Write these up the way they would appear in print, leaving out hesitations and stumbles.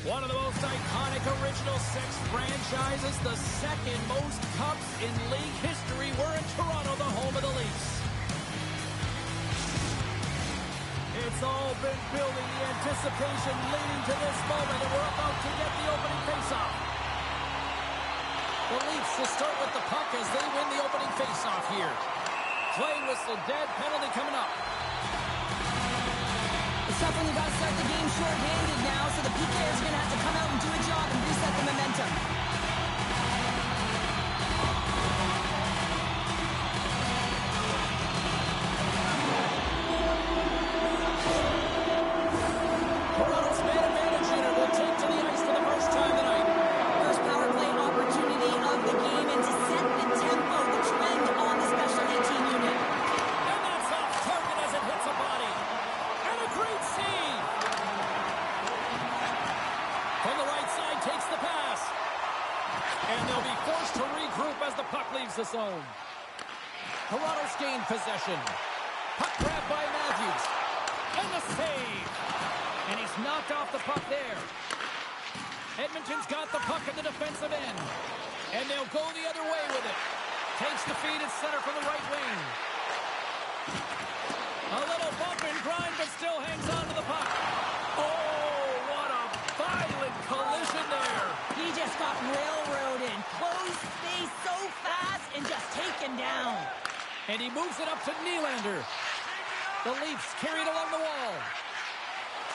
One of the most iconic Original Six franchises, the second most cups in league history. We're in Toronto, the home of the Leafs. It's all been building, the anticipation leading to this moment, and we're about to get the opening faceoff. The Leafs will start with the puck as they win the opening faceoff here. Play whistle dead, penalty coming up. It's tough when you got to start the game short-handed now, so the PKers are going to have to come out and do a job and reset the momentum. Toronto's man advantage unit will take to the ice for the first time tonight. First power play opportunity of the game, and to set the tempo, the trend on the specialty team unit. And that's off target as it hits a body. And a great save. From the right side, takes the pass. And they'll be forced to regroup as the puck leaves the zone. Toronto's gained possession. Puck grabbed by Matthews. And the save. And he's knocked off the puck there. Edmonton's got the puck in the defensive end. And they'll go the other way with it. Takes the feed at center from the right wing. A little bump and grind, but still hangs on to the puck. Oh, what a violent collision there. He just got railroaded. Closed space so fast and just taken down. And he moves it up to Nylander. The Leafs carried along the wall.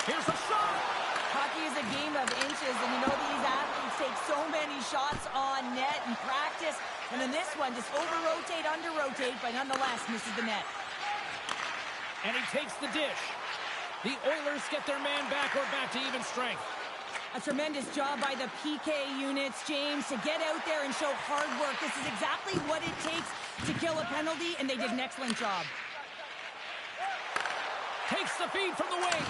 Here's a shot. Hockey is a game of inches, and you know these athletes take so many shots on net in practice. And then this one, just over-rotate, under-rotate, but nonetheless misses the net. And he takes the dish. The Oilers get their man back. We're back to even strength. A tremendous job by the PK units, James, to get out there and show hard work. This is exactly what it takes to kill a penalty, and they did an excellent job. Takes the feed from the wing.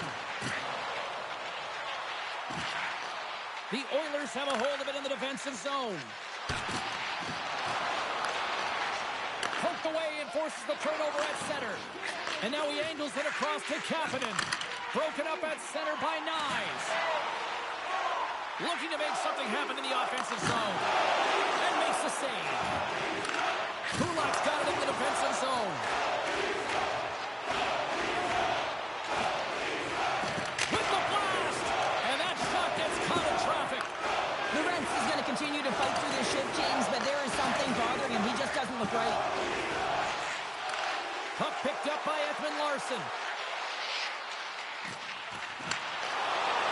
The Oilers have a hold of it in the defensive zone. Poked away and forces the turnover at center. And now he angles it across to Kapanen. Broken up at center by Nyes. Looking to make something happen in the offensive zone. And makes the save. Kulak's got it in the defensive zone. With the blast! And that shot gets caught in traffic. Lorentz is going to continue to fight through this shift, James, but there is something bothering him. He just doesn't look right. Puck picked up by Ekman-Larsson.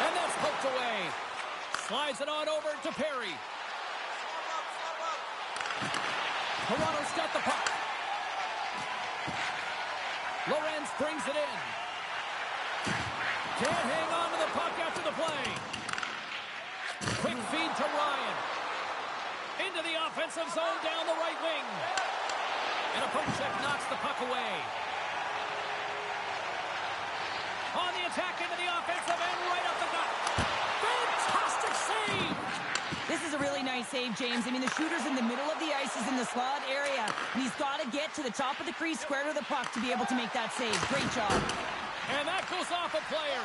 And that's poked away. Slides it on over to Perry. Toronto's got the puck. Lorentz brings it in. Can't hang on to the puck after the play. Quick feed to Ryan. Into the offensive zone down the right wing. And a poke check knocks the puck away. On the attack into the offensive end, right up the gut. Fantastic save! This is a really nice save, James. I mean, the shooter's in the middle of the ice. He's in the slot area. And he's got to get to the top of the crease, square to the puck, to be able to make that save. Great job. And that goes off a player.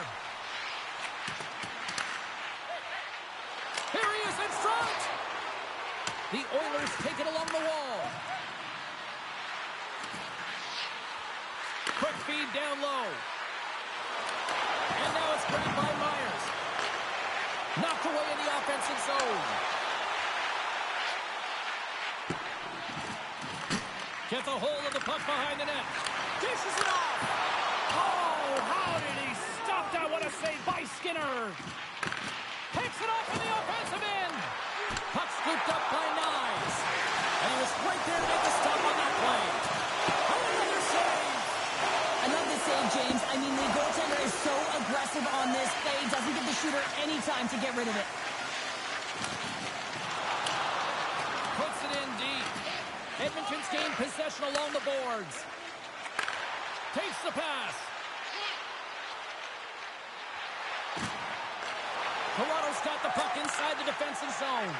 Here he is in front! The Oilers take it along the wall. Quick feed down low. And now it's grabbed by Myers. Knocked away in the offensive zone. Gets a hold of the puck behind the net. Dishes it off. Oh, how did he stop that? What a save by Skinner. Picks it off in the offensive end. Puck scooped up by Nyes. And he was right there to make the stop on that play. Another save. I love this save, James. I mean, the goaltender is so aggressive on this play. Doesn't give the shooter any time to get rid of it. Puts it in deep. Edmonton's gained possession along the boards. Takes the pass. Toronto's got the puck inside the defensive zone.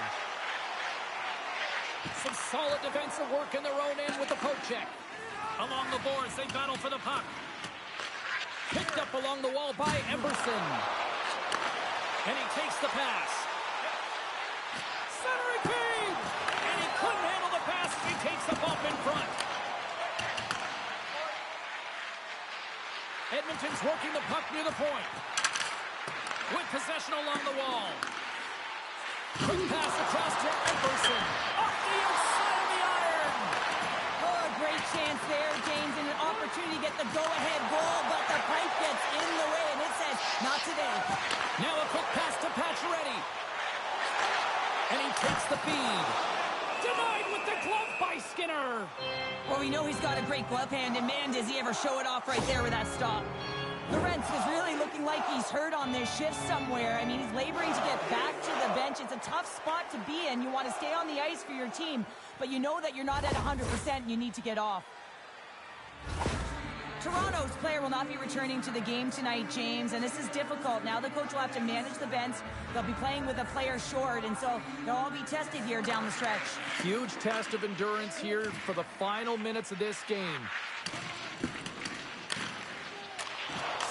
Some solid defensive work in their own end with the poke check. Along the boards, they battle for the puck. Picked up along the wall by Emerson. And he takes the pass. Centering feed! And he couldn't handle the pass. He takes the bump in front. Edmonton's working the puck near the point. With possession along the wall. Quick pass across to Edmonton. Off the outside of the iron. Oh, a great chance there, James, and an opportunity to get the go-ahead goal, but the pipe gets in the way, and it says, not today. Now a quick pass to Pacioretty. And he takes the feed. Denied with the glove by Skinner. Well, we know he's got a great glove hand, and man, does he ever show it off right there with that stop. Lorentz is really looking like he's hurt on this shift somewhere. I mean, he's laboring to get back to the bench. It's a tough spot to be in. You want to stay on the ice for your team, but you know that you're not at 100% and you need to get off. Toronto's player will not be returning to the game tonight, James, and this is difficult. Now the coach will have to manage the bench. They'll be playing with a player short, and so they'll all be tested here down the stretch. Huge test of endurance here for the final minutes of this game.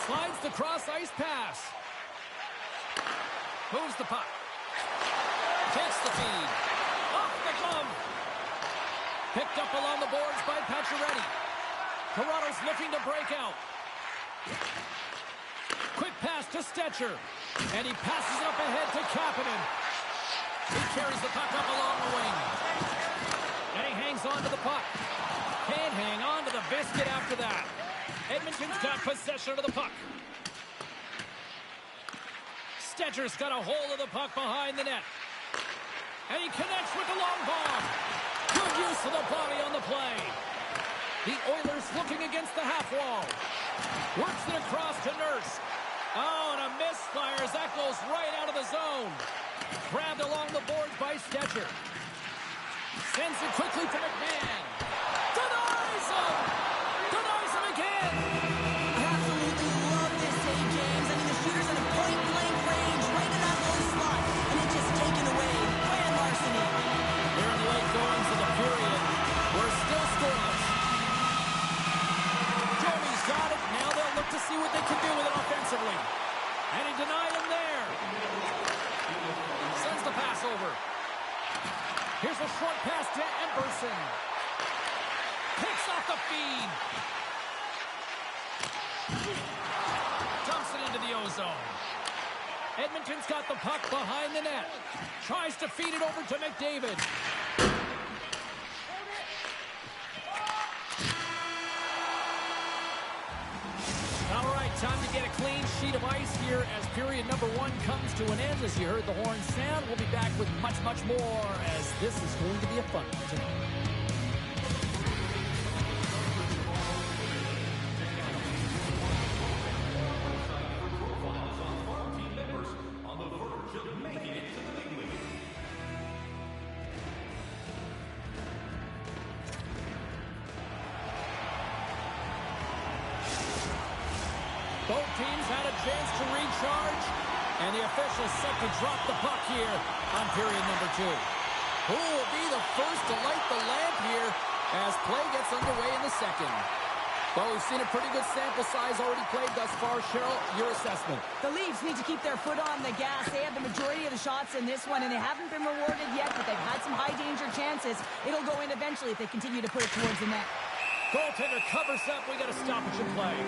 Slides the cross-ice pass. Moves the puck. Takes the feed. Off the glove. Picked up along the boards by Pacioretty. Toronto's looking to break out. Quick pass to Stetcher. And he passes it up ahead to Kapanen. He carries the puck up along the wing. And he hangs on to the puck. Can't hang on to the biscuit after that. Edmonton's got possession of the puck. Stetcher's got a hold of the puck behind the net. And he connects with the long bomb. Good use of the body on the play. The Oilers looking against the half wall. Works it across to Nurse. Oh, and a misfire as that goes right out of the zone. Grabbed along the boards by Stetcher. Sends it quickly to McMahon. Denies him! Denies him again! I absolutely love this save, James. I mean, the shooter's in a point-blank range right in that low slot, and it's just taken away. Grand larceny. Here in the late goings of the period, we're still scoreless. Joey's got it. Now they'll look to see what they can do with it offensively. And he denied him there. Sends the pass over. Here's a short pass to Emberson. Picks off the feed. Dumps it into the ozone. Edmonton's got the puck behind the net. Tries to feed it over to McDavid. All right, time to get a clean sheet of ice here as period number one comes to an end. As you heard the horn sound, we'll be back with much, much more as this is going to be a fun one tonight. Both teams had a chance to recharge, and the officials set to drop the puck here on period number two. Who will be the first to light the lamp here as play gets underway in the second? Well, we've seen a pretty good sample size already played thus far. Cheryl, your assessment. The Leafs need to keep their foot on the gas. They have the majority of the shots in this one, and they haven't been rewarded yet, but they've had some high-danger chances. It'll go in eventually if they continue to put it towards the net. Goaltender covers up. We got a stoppage in play.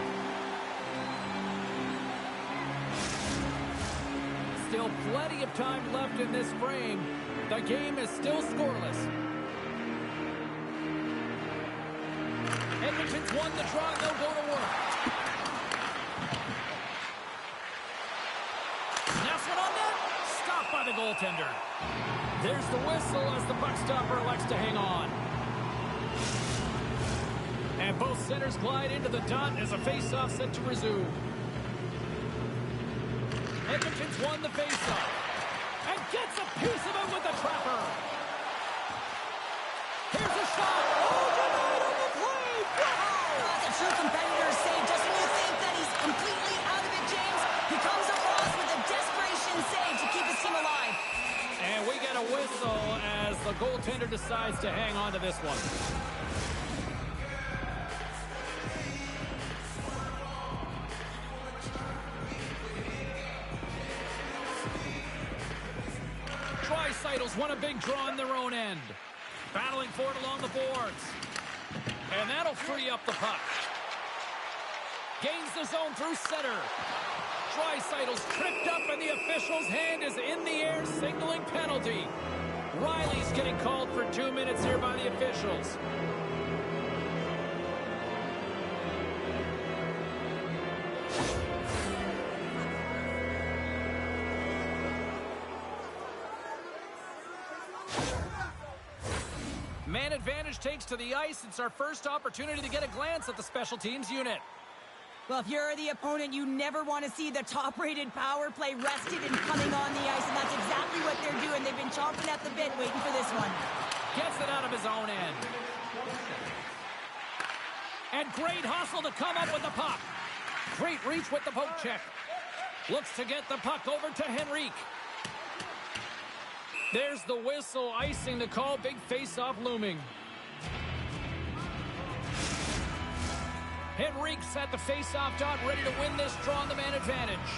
Still plenty of time left in this frame. The game is still scoreless. Edmonton's won the draw. They'll go to work. Snaps one on net. Stopped by the goaltender. There's the whistle as the puck stopper elects to hang on. And both centers glide into the dot as a face-off set to resume. Edmonton's won the face-off. And gets a piece of it with the trapper. Here's a shot. Oh, denied on the play. Wow! That's a true competitor's save. Just when you think that he's completely out of it, James, he comes across with a desperation save to keep his team alive. And we get a whistle as the goaltender decides to hang on to this one. Idols want a big draw on their own end. Battling for it along the boards. And that'll free up the puck. Gains the zone through center. Draisaitl's tripped up and the official's hand is in the air signaling penalty. Riley's getting called for 2 minutes here by the officials. Man advantage takes to the ice. It's our first opportunity to get a glance at the special teams unit. Well, if you're the opponent, you never want to see the top-rated power play rested and coming on the ice, and that's exactly what they're doing. They've been chomping at the bit waiting for this one. Gets it out of his own end. And great hustle to come up with the puck. Great reach with the poke check. Looks to get the puck over to Henrique. There's the whistle, icing the call, big face-off looming. Henrique's at the face-off dot, ready to win this draw on the man advantage.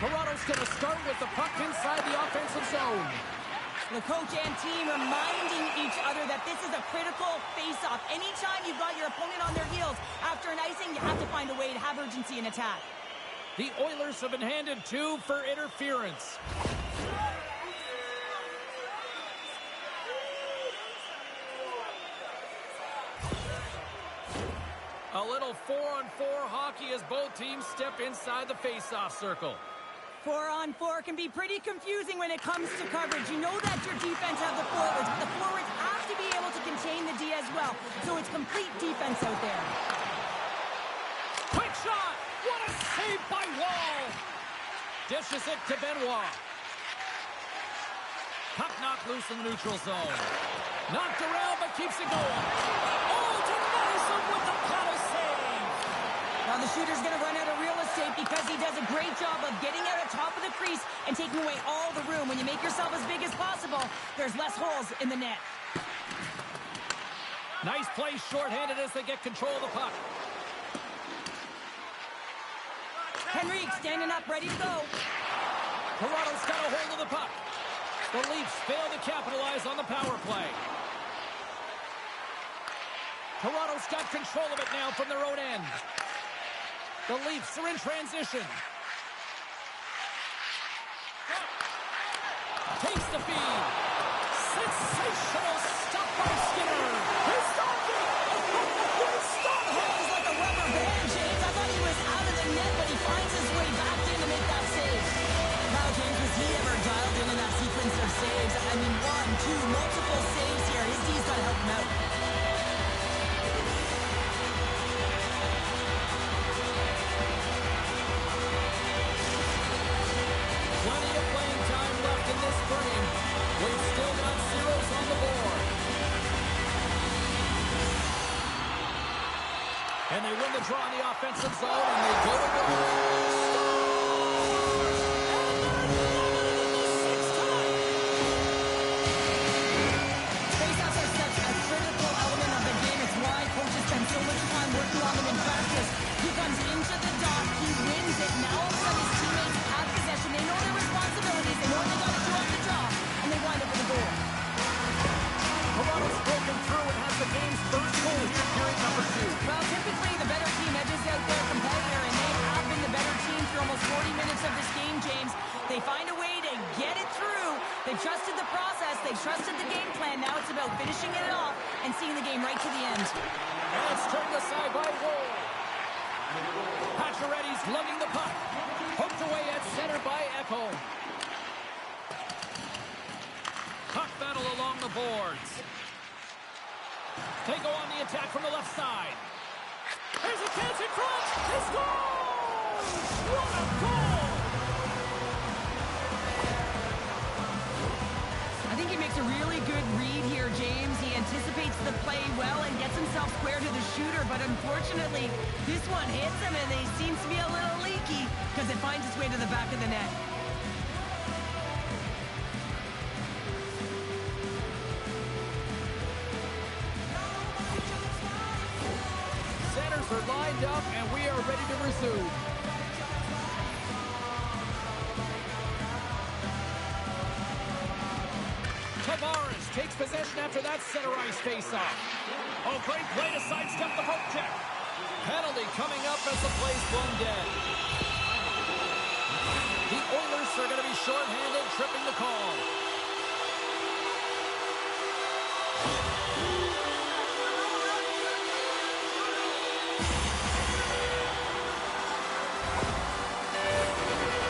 Toronto's going to start with the puck inside the offensive zone. The coach and team reminding each other that this is a critical face-off. Anytime you've got your opponent on their heels after an icing, you have to find a way to have urgency in attack. The Oilers have been handed 2 for interference. A little 4-on-4 hockey as both teams step inside the face-off circle. 4-on-4 can be pretty confusing when it comes to coverage. You know that your defense have the forwards, but the forwards have to be able to contain the D as well. So it's complete defense out there. Quick shot! What a save by Wall! Dishes it to Benoit. Puck knocked loose in the neutral zone. Knocked around, but keeps it going. Oh, to Madison with the paddle save! Now the shooter's going to run out of real estate because he does a great job of getting out at top of the crease and taking away all the room. When you make yourself as big as possible, there's less holes in the net. Nice play shorthanded as they get control of the puck. Henrique standing up, ready to go. Toronto's got a hold of the puck. The Leafs fail to capitalize on the power play. Toronto's got control of it now from their own end. The Leafs are in transition. Takes the feed. Sensational stop by Skinner. He's stopping. He's stopping. He's like a rubber band, James. I thought he was out of the net, but he finds his way back in to make that save. Now, James, was he ever dialed into that sequence of saves? I mean, 1, 2, multiple saves here. His D's got to help him out. Plenty of playing time left in this frame. We've still got zeros on the board. And they win the draw in the offensive zone, and they go to goal. Faceoffs are such a critical element of the game. It's why coaches spend so much time working on them in practice. He comes into the dot, he wins it. Now all of a sudden his teammates have possession. They know their responsibilities. They know what they got to do off the draw, and they wind up with a goal. Toronto's broken through and has the game's first goal here, period number 2. Well, typically the better team edges out their competitor, and they have been the better team for almost 40 minutes of this game, James. They find a way to get it through. They trusted the process. They trusted the game plan. Now it's about finishing it off and seeing the game right to the end. And it's turned aside by Wall. Pacioretty's lugging the puck. Hooked away at center by Echo. Puck battle along the boards. They go on the attack from the left side. There's a chance in front. He scores! What a goal! I think he makes a really good read here, James. He anticipates the play well and gets himself square to the shooter, but unfortunately, this one hits him and he seems to be a little leaky because it finds its way to the back of the net. Centers are lined up and we are ready to resume. takes possession after that center ice face-off. Oh, great play to sidestep the poke check. Penalty coming up as the play's blown dead. The Oilers are going to be shorthanded, tripping the call.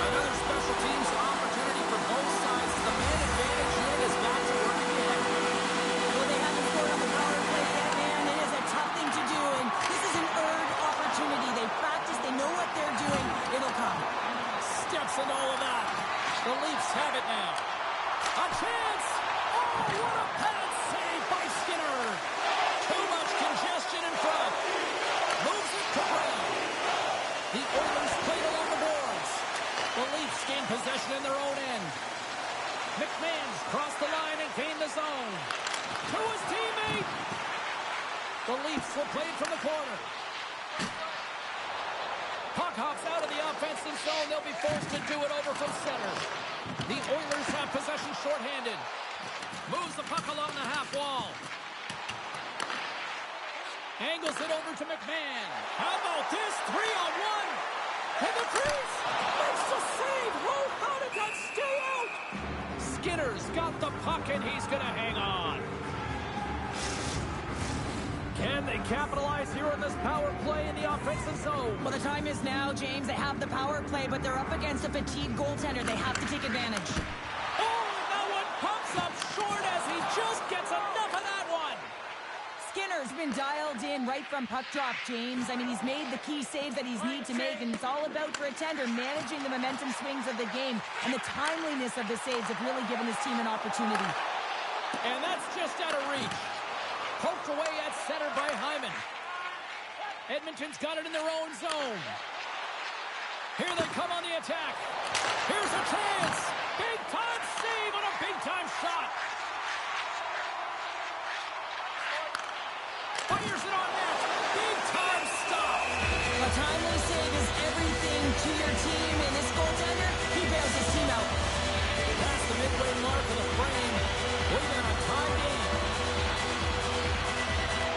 Another special teams opportunity for both sides. The man advantage unit has got to work again. Well, they haven't scored on the power play yet, man. It is a tough thing to do, and this is an earned opportunity. They practice, they know what they're doing. It'll come. Steps and all of that. The Leafs have it now. A chance! Oh, what a pad save by Skinner! Too much congestion in front. Moves it to Brown. The Oilers played along the boards. The Leafs gain possession in their own end. McMahon's crossed the line and gained the zone. To his teammate! The Leafs will play it from the corner. Puck hops out of the offensive zone. They'll be forced to do it over from center. The Oilers have possession shorthanded. Moves the puck along the half wall. Angles it over to McMahon. How about this? 3-on-1. And the crease makes the save. Oh, how did that stay out? Skinner's got the puck, and he's going to hang on. Can they capitalize here on this power play in the offensive zone? Well, the time is now, James. They have the power play, but they're up against a fatigued goaltender. They have to take advantage. Oh, that one pumps up short as he just gets enough of that one. Skinner's been dialed in right from puck drop, James. I mean, he's made the key saves that he's need to make, and it's all about, for a tender, managing the momentum swings of the game, and the timeliness of the saves have really given his team an opportunity. And that's just out of reach. Poked away at center by Hyman. Edmonton's got it in their own zone. Here they come on the attack. Here's a chance. Big-time save on a big-time shot. Fires it on net. Big-time stop. A timely save is everything to your team, and this goaltender, he bails his team out. That's the midway mark of the frame. We've got a tie game.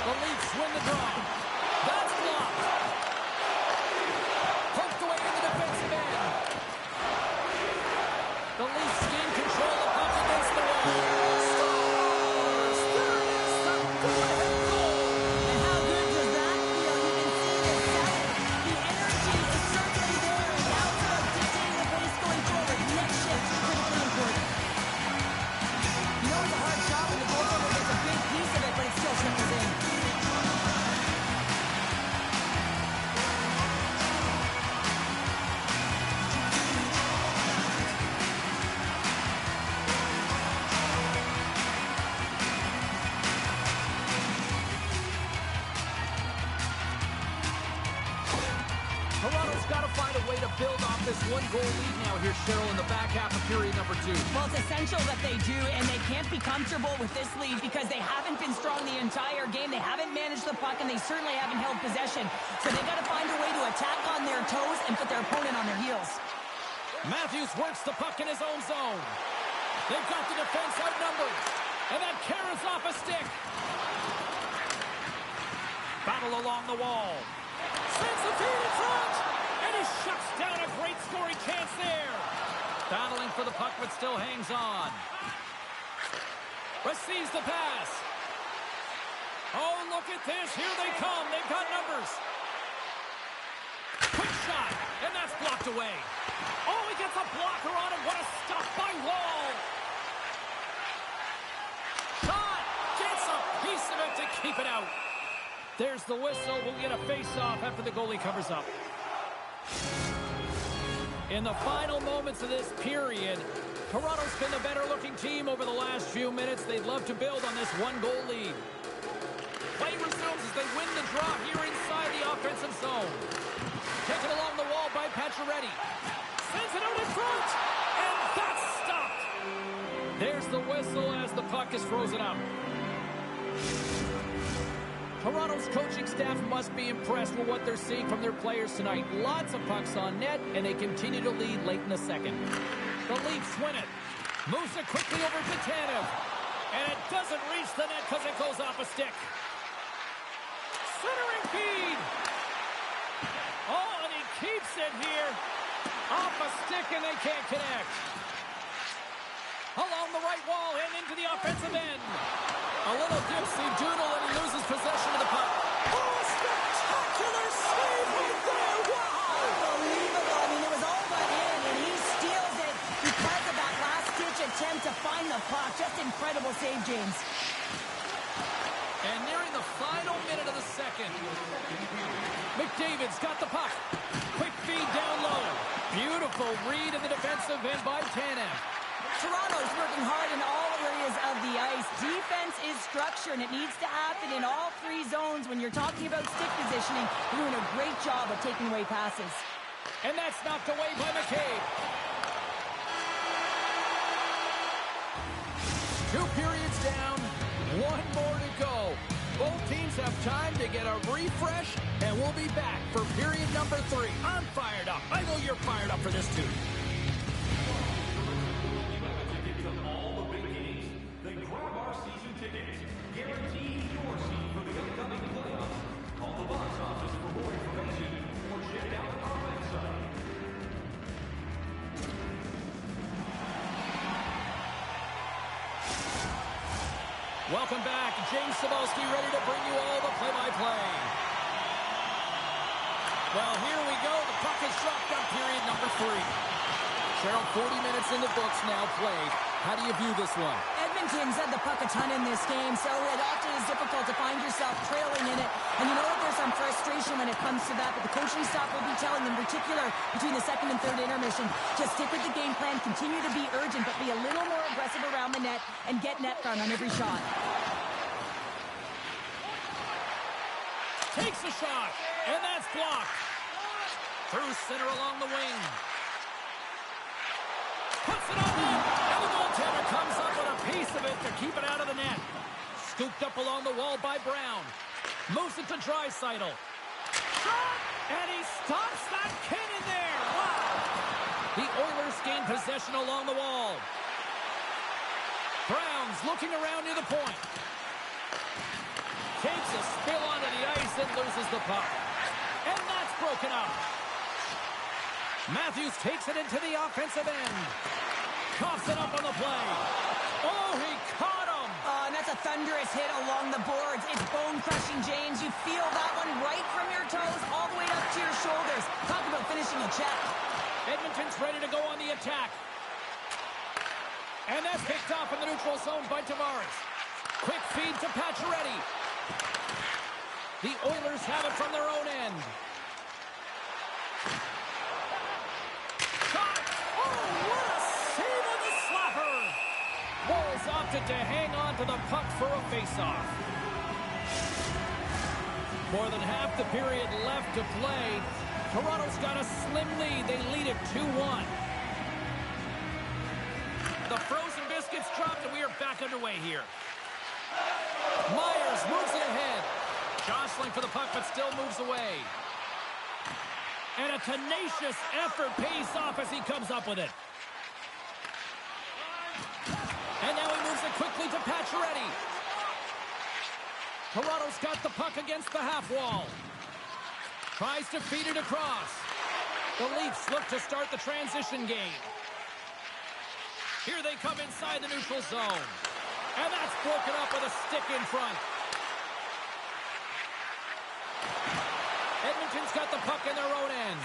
The Leafs win the draw. That's blocked. Poked away in the defensive end. The Leafs gain control of the puck against the wall. Scores! There it is! The go-ahead goal! And how good does that feel? You can see the excitement. The energy is certainly there, and now it's about dictating the pace going forward. Next shift is critically important. You know it's a hard shot when the goaltender gets a big piece of it, but it still trickles in. Toronto's got to find a way to build off this one-goal lead now here, Cheryl, in the back half of period number 2. Well, it's essential that they do, and they can't be comfortable with this lead because they haven't been strong the entire game. They haven't managed the puck, and they certainly haven't held possession. So they've got to find a way to attack on their toes and put their opponent on their heels. Matthews works the puck in his own zone. They've got the defense outnumbered, and that carries off a stick. Battle along the wall. Sends the feed in front, and he shuts down a great scoring chance there. Battling for the puck, but still hangs on. Receives the pass. Oh, look at this. Here they come. They've got numbers. Quick shot, and that's blocked away. Oh, he gets a blocker on him. What a stop by Wall. Shot. Gets a piece of it to keep it out. There's the whistle. We'll get a face-off after the goalie covers up. In the final moments of this period, Toronto's been the better-looking team over the last few minutes. They'd love to build on this one-goal lead. Play resumes as they win the draw here inside the offensive zone. Taken along the wall by Pacioretty. Sends it out in front, and that's stopped. There's the whistle as the puck is frozen up. Toronto's coaching staff must be impressed with what they're seeing from their players tonight. Lots of pucks on net, and they continue to lead late in the second. The Leafs win it. Moves it quickly over to Tanev. And it doesn't reach the net because it goes off a stick. Centering feed. Oh, and he keeps it here. Off a stick, and they can't connect. Along the right wall and into the offensive end. A little dipsy doodle, and he loses possession of the puck. Oh, spectacular save right there. Wow. Unbelievable. I mean, it was all but in, and he steals it because of that last-ditch attempt to find the puck. Just incredible save, James. And nearing the final minute of the second. McDavid's got the puck. Quick feed down low. Beautiful read in the defensive end by Tanev. Toronto's working hard in all areas of the ice. Defense is structure, and it needs to happen in all three zones. When you're talking about stick positioning, they're doing a great job of taking away passes. And that's knocked away by McCabe. 2 periods down, 1 more to go. Both teams have time to get a refresh, and we'll be back for period number 3. I'm fired up. I know you're fired up for this too. Welcome back. James Cybulski ready to bring you all the play-by-play. Well, here we go. The puck is dropped on period number 3. Cheryl, 40 minutes in the books now played. How do you view this one? Edmonton's had the puck a ton in this game, so it often is difficult to find yourself trailing in it. And you know what? There's some frustration when it comes to that, but the coaching staff will be telling them, in particular between the second and third intermission, just stick with the game plan, continue to be urgent, but be a little more aggressive around the net and get net front on every shot. Takes a shot, and that's blocked. Through center along the wing. Puts it on net, and the goaltender comes up with a piece of it to keep it out of the net. Scooped up along the wall by Brown. Moves it to Draisaitl. And he stops that cannon there. Wow. The Oilers gain possession along the wall. Brown's looking around near the point. Takes a spill onto the ice and loses the puck. And that's broken up. Matthews takes it into the offensive end. Coughs it up on the play. Oh, he caught him. And that's a thunderous hit along the boards. It's bone-crushing, James. You feel that one right from your toes all the way up to your shoulders. Talk about finishing a check. Edmonton's ready to go on the attack. And that's picked off in the neutral zone by Tavares. Quick feed to Pacioretty. The Oilers have it from their own end. Shot! Oh, what a save on the slapper! Wolves opted to hang on to the puck for a face-off. More than half the period left to play. Toronto's got a slim lead. They lead it 2-1. The frozen biscuits dropped, and we are back underway here. Myers moves it ahead. Jostling for the puck, but still moves away. And a tenacious effort pays off as he comes up with it. And now he moves it quickly to Pacioretty. Toronto's got the puck against the half wall. Tries to feed it across. The Leafs look to start the transition game. Here they come inside the neutral zone. And that's broken up with a stick in front. Edmonton's got the puck in their own end.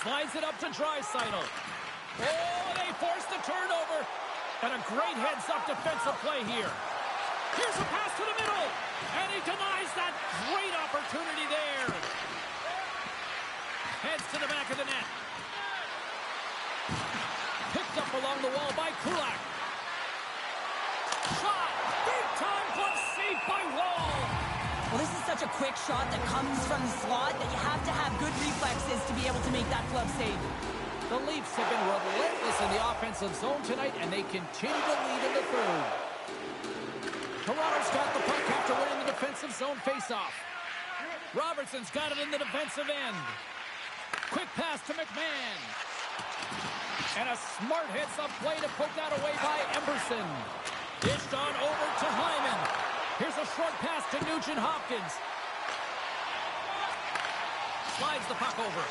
Slides it up to Draisaitl. Oh, they force the turnover. And a great heads-up defensive play here. Here's a pass to the middle. And he denies that great opportunity there. Heads to the back of the net. Picked up along the wall by Kulak. Shot! Big time glove saved by Wall. Well, this is such a quick shot that comes from the slot that you have to have good reflexes to be able to make that glove save. The Leafs have been relentless in the offensive zone tonight, and they continue to lead in the third. Toronto's got the puck after winning the defensive zone faceoff. Robertson's got it in the defensive end. Quick pass to McMahon. And a smart heads-up play to poke that away by Emberson. Dished on over to Hyman. Here's a short pass to Nugent-Hopkins. Slides the puck over.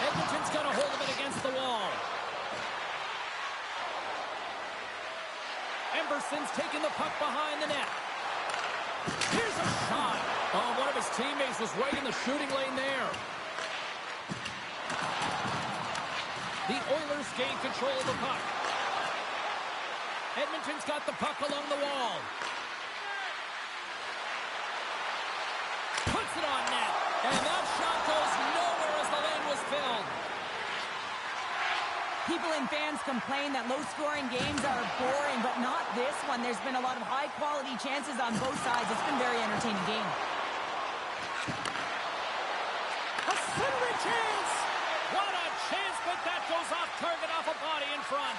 Edmonton's got a hold of it against the wall. Emberson's taking the puck behind the net. Here's a shot. Oh, one of his teammates was right in the shooting lane there. The Oilers gain control of the puck. Edmonton's got the puck along the wall. Puts it on net. And that shot goes nowhere as the lane was filled. People and fans complain that low-scoring games are boring, but not this one. There's been a lot of high-quality chances on both sides. It's been a very entertaining game. A centering chance! What a chance, but that goes off target off a body in front.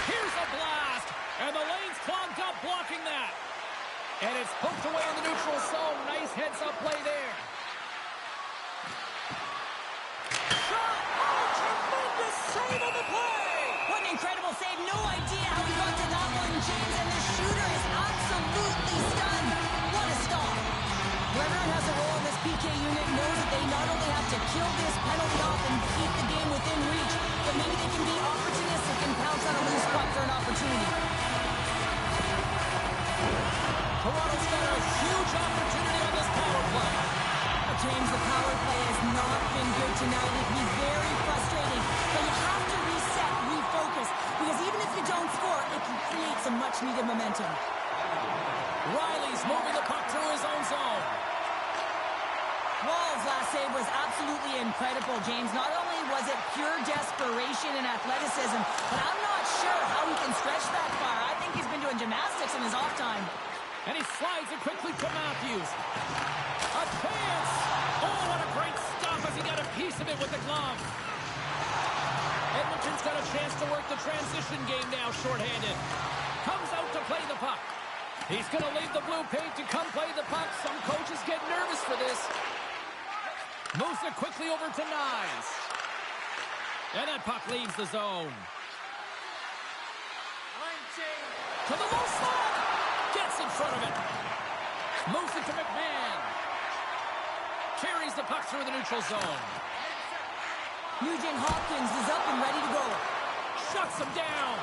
Here's a blast, and the lane's clogged up blocking that. And it's poked away in the neutral zone. Nice heads-up play there. Shot! Oh, tremendous save on the play! What an incredible save. No idea how he got to that one, James, and the shooter is absolutely stunned. What a stop. Whoever has a role in this PK unit knows that they not only have to kill this penalty off and keep the game within reach, but maybe they can be opportunistic and pounce on a loose puck for an opportunity. Toronto's got a huge opportunity on this power play. James, the power play has not been good tonight. It can be very frustrating, but you have to reset, refocus, because even if you don't score, it can create some much-needed momentum. Riley's moving the puck through his own zone. Wall's last save was absolutely incredible, James. Not only was it pure desperation and athleticism, but I'm not sure how he can stretch that far. I think he's been doing gymnastics in his off time. And he slides it quickly to Matthews. A chance! Oh, what a great stop as he got a piece of it with the glove. Edmonton's got a chance to work the transition game now, shorthanded. Comes out to play the puck. He's going to leave the blue paint to come play the puck. Some coaches get nervous for this. Moves it quickly over to Nyes. And that puck leaves the zone. To the low slot. Gets in front of it. Moves it to McMahon. Carries the puck through the neutral zone. Nugent-Hopkins is up and ready to go. Shuts him down.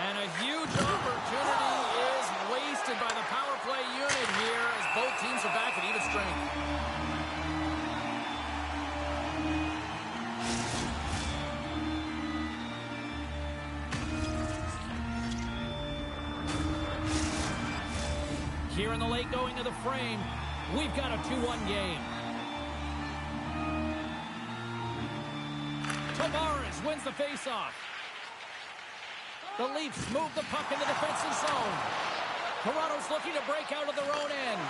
And a huge opportunity is wasted by the power play unit here as both teams are back at even strength. Here in the late going to the frame, we've got a 2-1 game. Tavares wins the faceoff. The Leafs move the puck into the defensive zone. Toronto's looking to break out of their own end.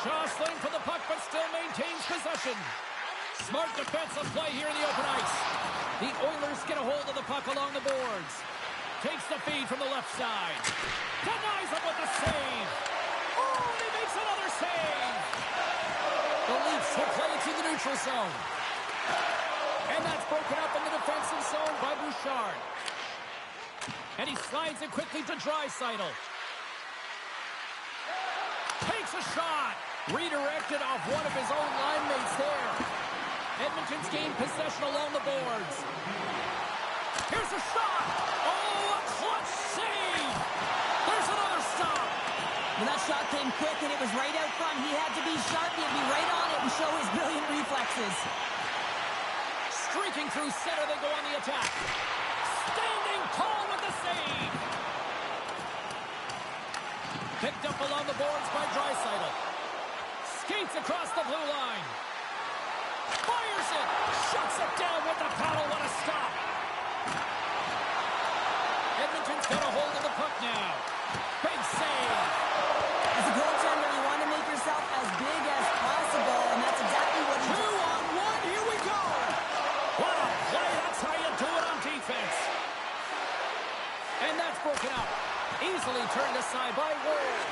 Jostling for the puck, but still maintains possession. Smart defensive play here in the open ice. The Oilers get a hold of the puck along the boards. Takes the feed from the left side. Denies him with the save. Oh, and he makes another save. The Leafs will play it to the neutral zone. And that's broken up in the defensive zone by Bouchard. And he slides it quickly to Draisaitl. Takes a shot. Redirected off one of his own line mates there. Edmonton's gained possession along the boards. Here's a shot. Oh, a clutch save. There's another stop. Well, that shot came quick, and it was right out front. He had to be sharp. He had to be right on it and show his brilliant reflexes. Streaking through center, they go on the attack. Standing tall with the save. Picked up along the boards by Draisaitl. Skates across the blue line. Fires it. Shuts it down with the paddle. What a stop. Edmonton's got a hold of the puck now. Big save. As a goaltender, you want to make yourself as big as possible, and that's exactly what he did. 2-on-1. Here we go. What a play. That's how you do it on defense. And that's broken up. Easily turned aside by Ward.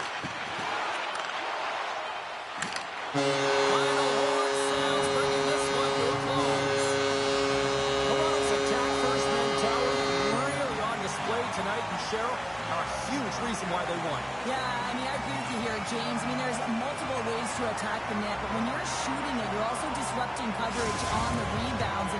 Final horn sounds, bringing this one to a close. Toronto's attack-first mentality really on display tonight and Cheryl, are a huge reason why they won. Yeah, I mean, I agree with you here, James. I mean, there's multiple ways to attack the net, but when you're shooting it, you're also disrupting coverage on the rebounds.